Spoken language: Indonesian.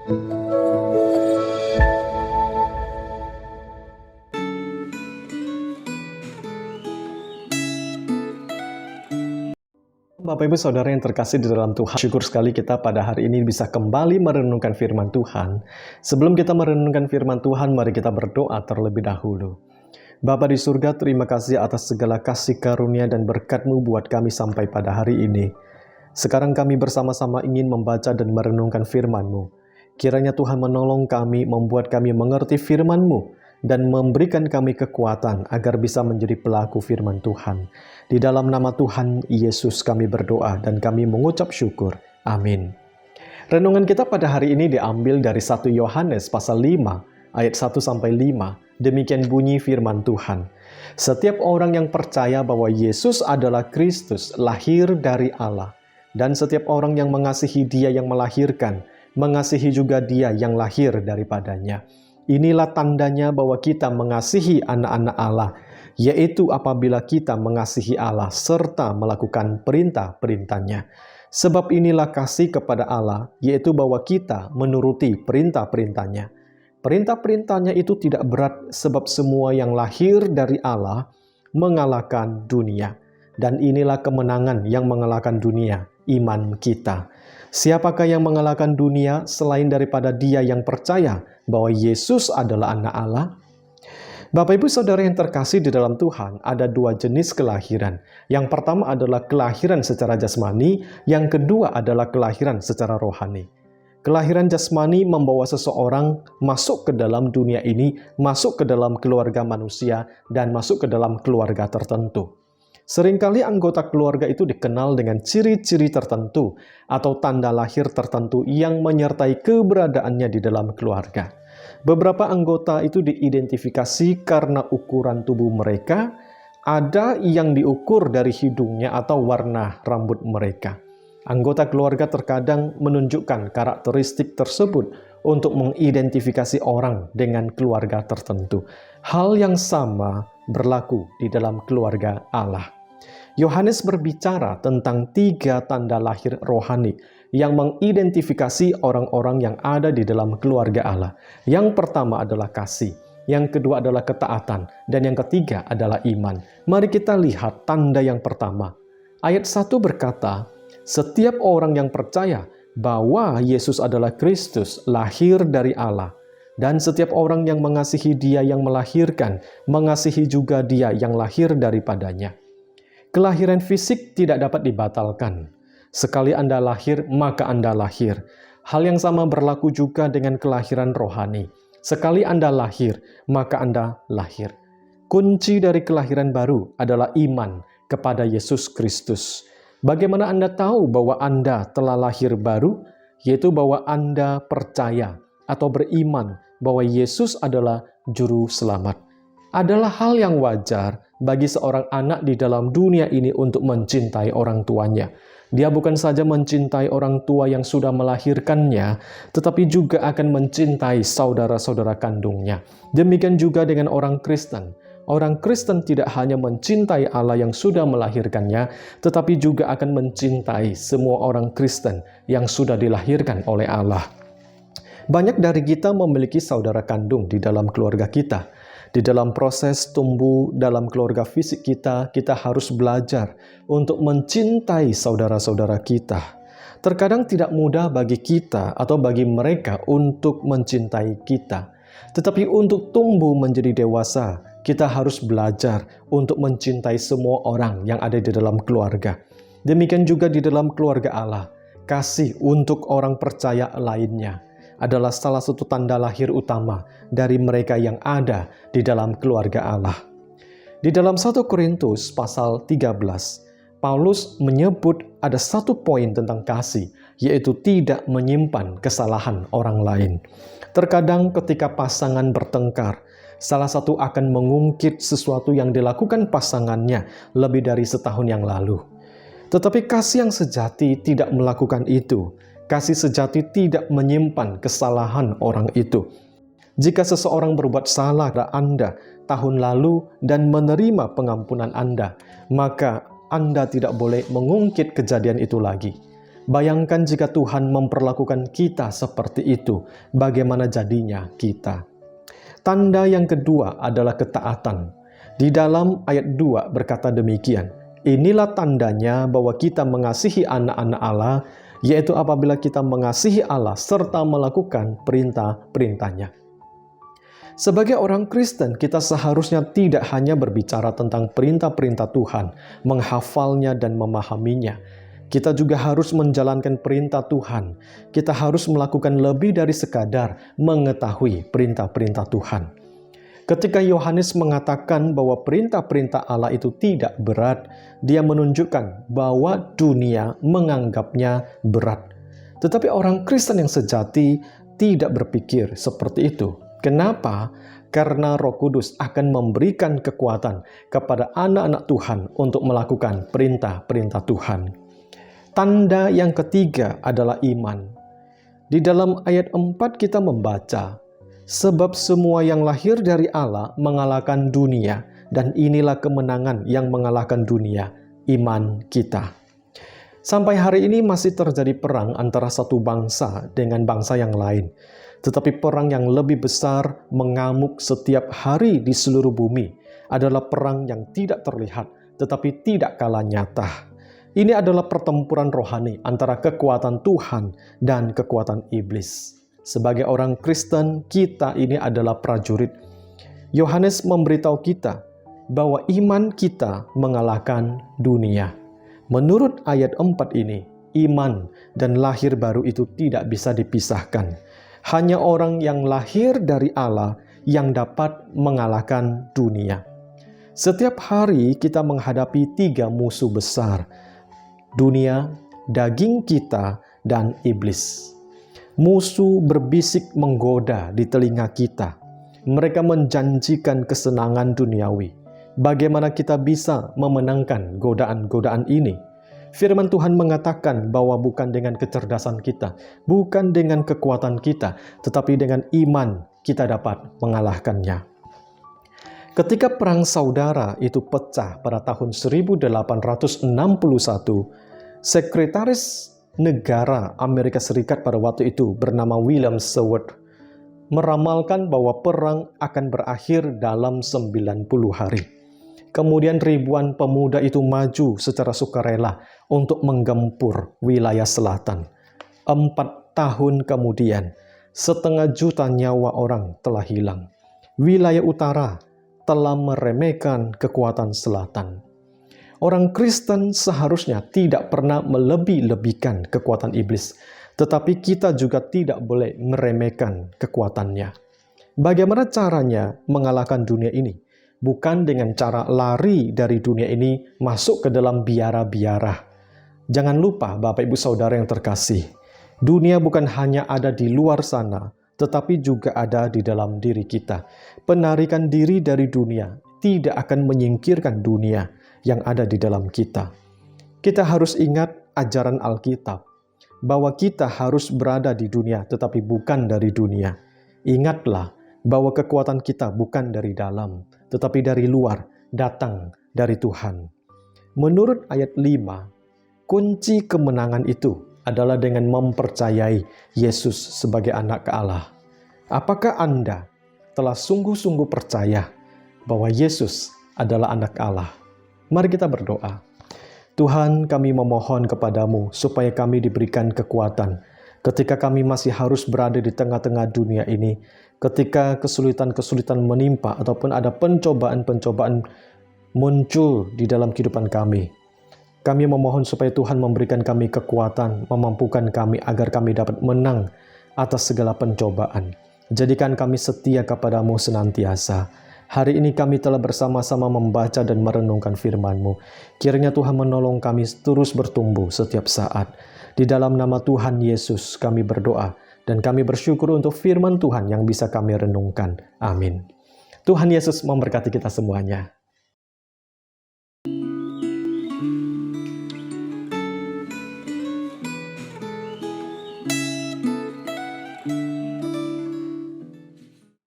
Bapak Ibu Saudara yang terkasih di dalam Tuhan, syukur sekali kita pada hari ini bisa kembali merenungkan firman Tuhan. Sebelum kita merenungkan firman Tuhan, mari kita berdoa terlebih dahulu. Bapa di surga, terima kasih atas segala kasih karunia dan berkat-Mu buat kami sampai pada hari ini. Sekarang kami bersama-sama ingin membaca dan merenungkan firman-Mu. Kiranya Tuhan menolong kami, membuat kami mengerti firman-Mu, dan memberikan kami kekuatan agar bisa menjadi pelaku firman Tuhan. Di dalam nama Tuhan Yesus kami berdoa dan kami mengucap syukur. Amin. Renungan kita pada hari ini diambil dari 1 Yohanes pasal 5 ayat 1-5. Demikian bunyi firman Tuhan. Setiap orang yang percaya bahwa Yesus adalah Kristus lahir dari Allah, dan setiap orang yang mengasihi Dia yang melahirkan, mengasihi juga Dia yang lahir daripadanya. Inilah tandanya bahwa kita mengasihi anak-anak Allah, yaitu apabila kita mengasihi Allah serta melakukan perintah-perintahnya. Sebab inilah kasih kepada Allah, yaitu bahwa kita menuruti perintah-perintahnya. Perintah-perintahnya itu tidak berat, sebab semua yang lahir dari Allah mengalahkan dunia. Dan inilah kemenangan yang mengalahkan dunia, iman kita. Siapakah yang mengalahkan dunia selain daripada dia yang percaya bahwa Yesus adalah anak Allah? Bapak Ibu Saudara yang terkasih di dalam Tuhan, ada dua jenis kelahiran. Yang pertama adalah kelahiran secara jasmani, yang kedua adalah kelahiran secara rohani. Kelahiran jasmani membawa seseorang masuk ke dalam dunia ini, masuk ke dalam keluarga manusia, dan masuk ke dalam keluarga tertentu. Seringkali anggota keluarga itu dikenal dengan ciri-ciri tertentu atau tanda lahir tertentu yang menyertai keberadaannya di dalam keluarga. Beberapa anggota itu diidentifikasi karena ukuran tubuh mereka, ada yang diukur dari hidungnya atau warna rambut mereka. Anggota keluarga terkadang menunjukkan karakteristik tersebut untuk mengidentifikasi orang dengan keluarga tertentu. Hal yang sama berlaku di dalam keluarga Allah. Yohanes berbicara tentang 3 tanda lahir rohani yang mengidentifikasi orang-orang yang ada di dalam keluarga Allah. Yang pertama adalah kasih, yang kedua adalah ketaatan, dan yang ketiga adalah iman. Mari kita lihat tanda yang pertama. Ayat 1 berkata, setiap orang yang percaya bahwa Yesus adalah Kristus lahir dari Allah, dan setiap orang yang mengasihi Dia yang melahirkan, mengasihi juga Dia yang lahir daripadanya. Kelahiran fisik tidak dapat dibatalkan. Sekali Anda lahir, maka Anda lahir. Hal yang sama berlaku juga dengan kelahiran rohani. Sekali Anda lahir, maka Anda lahir. Kunci dari kelahiran baru adalah iman kepada Yesus Kristus. Bagaimana Anda tahu bahwa Anda telah lahir baru? Yaitu bahwa Anda percaya atau beriman bahwa Yesus adalah Juru Selamat. Adalah hal yang wajar bagi seorang anak di dalam dunia ini untuk mencintai orang tuanya. Dia bukan saja mencintai orang tua yang sudah melahirkannya, tetapi juga akan mencintai saudara-saudara kandungnya. Demikian juga dengan orang Kristen. Orang Kristen tidak hanya mencintai Allah yang sudah melahirkannya, tetapi juga akan mencintai semua orang Kristen yang sudah dilahirkan oleh Allah. Banyak dari kita memiliki saudara kandung di dalam keluarga kita. Di dalam proses tumbuh dalam keluarga fisik kita, kita harus belajar untuk mencintai saudara-saudara kita. Terkadang tidak mudah bagi kita atau bagi mereka untuk mencintai kita. Tetapi untuk tumbuh menjadi dewasa, kita harus belajar untuk mencintai semua orang yang ada di dalam keluarga. Demikian juga di dalam keluarga Allah. Kasih untuk orang percaya lainnya adalah salah satu tanda lahir utama dari mereka yang ada di dalam keluarga Allah. Di dalam 1 Korintus pasal 13, Paulus menyebut ada satu poin tentang kasih, yaitu tidak menyimpan kesalahan orang lain. Terkadang ketika pasangan bertengkar, salah satu akan mengungkit sesuatu yang dilakukan pasangannya lebih dari setahun yang lalu. Tetapi kasih yang sejati tidak melakukan itu. Kasih sejati tidak menyimpan kesalahan orang itu. Jika seseorang berbuat salah kepada Anda tahun lalu dan menerima pengampunan Anda, maka Anda tidak boleh mengungkit kejadian itu lagi. Bayangkan jika Tuhan memperlakukan kita seperti itu, bagaimana jadinya kita? Tanda yang kedua adalah ketaatan. Di dalam ayat 2 berkata demikian, inilah tandanya bahwa kita mengasihi anak-anak Allah, yaitu apabila kita mengasihi Allah serta melakukan perintah-perintahnya. Sebagai orang Kristen, kita seharusnya tidak hanya berbicara tentang perintah-perintah Tuhan, menghafalnya dan memahaminya. Kita juga harus menjalankan perintah Tuhan. Kita harus melakukan lebih dari sekadar mengetahui perintah-perintah Tuhan. Ketika Yohanes mengatakan bahwa perintah-perintah Allah itu tidak berat, dia menunjukkan bahwa dunia menganggapnya berat. Tetapi orang Kristen yang sejati tidak berpikir seperti itu. Kenapa? Karena Roh Kudus akan memberikan kekuatan kepada anak-anak Tuhan untuk melakukan perintah-perintah Tuhan. Tanda yang ketiga adalah iman. Di dalam ayat 4 kita membaca, sebab semua yang lahir dari Allah mengalahkan dunia, dan inilah kemenangan yang mengalahkan dunia, iman kita. Sampai hari ini masih terjadi perang antara satu bangsa dengan bangsa yang lain. Tetapi perang yang lebih besar mengamuk setiap hari di seluruh bumi adalah perang yang tidak terlihat, tetapi tidak kalah nyata. Ini adalah pertempuran rohani antara kekuatan Tuhan dan kekuatan iblis. Sebagai orang Kristen, kita ini adalah prajurit. Yohanes memberitahu kita bahwa iman kita mengalahkan dunia. Menurut ayat 4 ini, iman dan lahir baru itu tidak bisa dipisahkan. Hanya orang yang lahir dari Allah yang dapat mengalahkan dunia. Setiap hari kita menghadapi 3 musuh besar: dunia, daging kita, dan iblis. Musuh berbisik menggoda di telinga kita. Mereka menjanjikan kesenangan duniawi. Bagaimana kita bisa memenangkan godaan-godaan ini? Firman Tuhan mengatakan bahwa bukan dengan kecerdasan kita, bukan dengan kekuatan kita, tetapi dengan iman kita dapat mengalahkannya. Ketika perang saudara itu pecah pada tahun 1861, Sekretaris Negara Amerika Serikat pada waktu itu bernama William Seward meramalkan bahwa perang akan berakhir dalam 90 hari. Kemudian ribuan pemuda itu maju secara sukarela untuk menggempur wilayah selatan. 4 tahun kemudian, 500 juta nyawa orang telah hilang. Wilayah utara telah meremehkan kekuatan selatan. Orang Kristen seharusnya tidak pernah melebih-lebihkan kekuatan iblis, tetapi kita juga tidak boleh meremehkan kekuatannya. Bagaimana caranya mengalahkan dunia ini? Bukan dengan cara lari dari dunia ini masuk ke dalam biara-biara. Jangan lupa Bapak Ibu Saudara yang terkasih, dunia bukan hanya ada di luar sana, tetapi juga ada di dalam diri kita. Penarikan diri dari dunia tidak akan menyingkirkan dunia yang ada di dalam kita. Kita harus ingat ajaran Alkitab, bahwa kita harus berada di dunia tetapi bukan dari dunia. Ingatlah bahwa kekuatan kita bukan dari dalam, tetapi dari luar, datang dari Tuhan. Menurut ayat 5, kunci kemenangan itu adalah dengan mempercayai Yesus sebagai anak Allah. Apakah Anda telah sungguh-sungguh percaya bahwa Yesus adalah anak Allah? Mari kita berdoa. Tuhan, kami memohon kepadamu supaya kami diberikan kekuatan ketika kami masih harus berada di tengah-tengah dunia ini, ketika kesulitan-kesulitan menimpa ataupun ada pencobaan-pencobaan muncul di dalam kehidupan kami. Kami memohon supaya Tuhan memberikan kami kekuatan, memampukan kami agar kami dapat menang atas segala pencobaan. Jadikan kami setia kepadamu senantiasa. Hari ini kami telah bersama-sama membaca dan merenungkan firman-Mu. Kiranya Tuhan menolong kami terus bertumbuh setiap saat. Di dalam nama Tuhan Yesus kami berdoa dan kami bersyukur untuk firman Tuhan yang bisa kami renungkan. Amin. Tuhan Yesus memberkati kita semuanya.